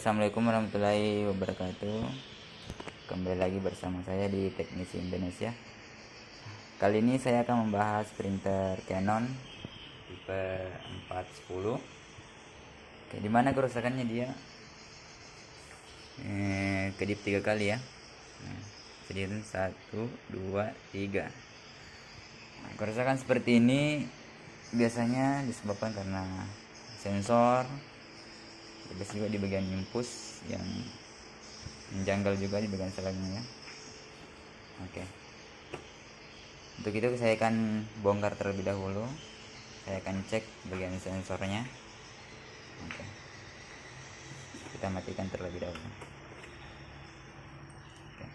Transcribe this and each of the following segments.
Assalamualaikum warahmatullahi wabarakatuh. Kembali lagi bersama saya di Teknisi Indonesia. Kali ini saya akan membahas printer Canon tipe 410. Oke, dimana kerusakannya dia kedip 3 kali ya. Jadi 1, 2, 3. Kerusakan seperti ini biasanya disebabkan karena sensor, terus juga di bagian impus yang menjanggal juga di bagian selangnya ya. Oke, untuk itu saya akan bongkar terlebih dahulu. Saya akan cek bagian sensornya. Oke, kita matikan terlebih dahulu. Oke.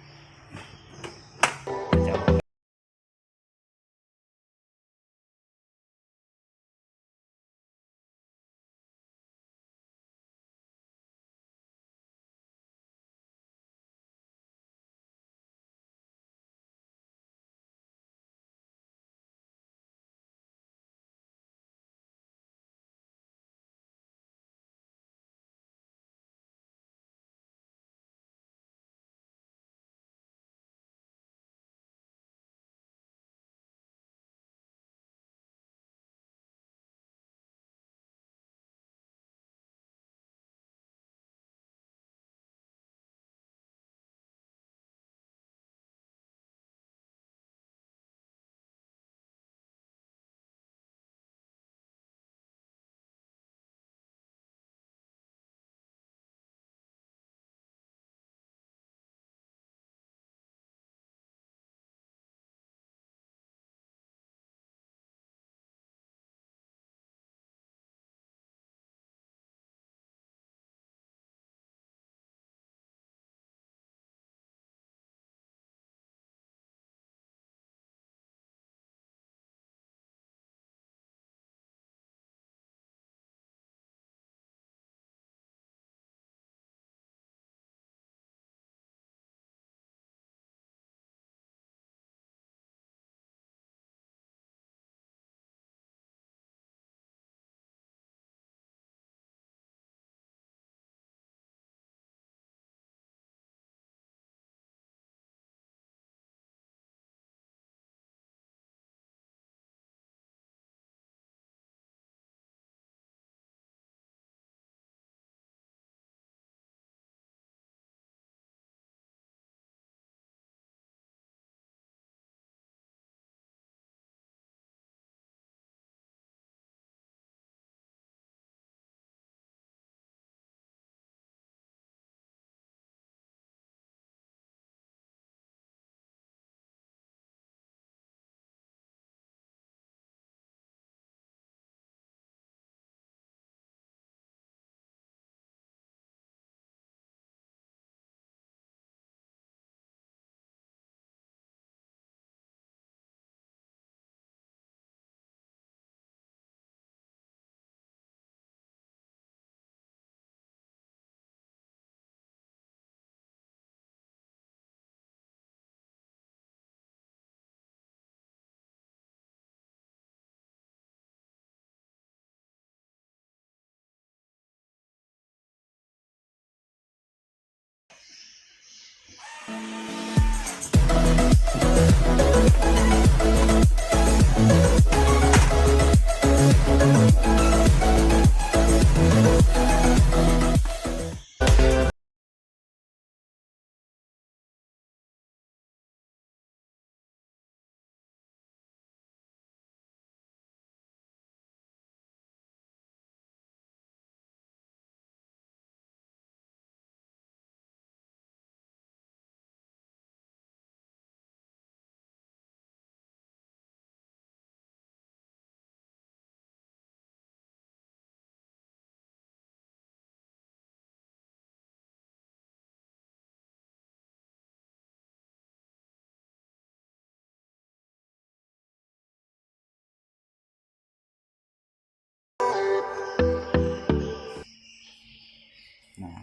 Nah,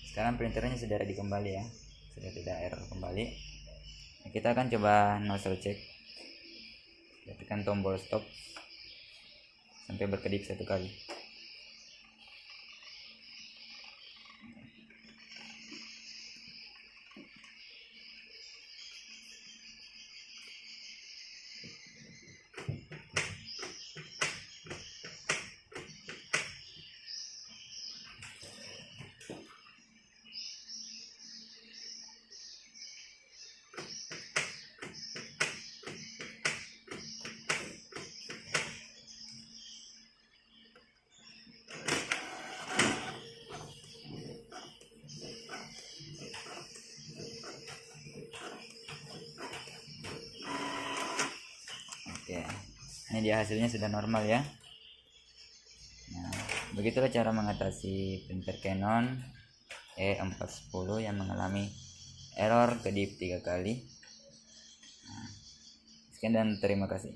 sekarang printernya sudah ready kembali ya, sudah tidak error kembali. Nah, kita akan coba nozzle check. Kita tekan tombol stop sampai berkedip 1 kali. Oke, ini dia hasilnya sudah normal ya. Nah, begitulah cara mengatasi printer Canon E410 yang mengalami error kedip 3 kali. Sekian dan terima kasih.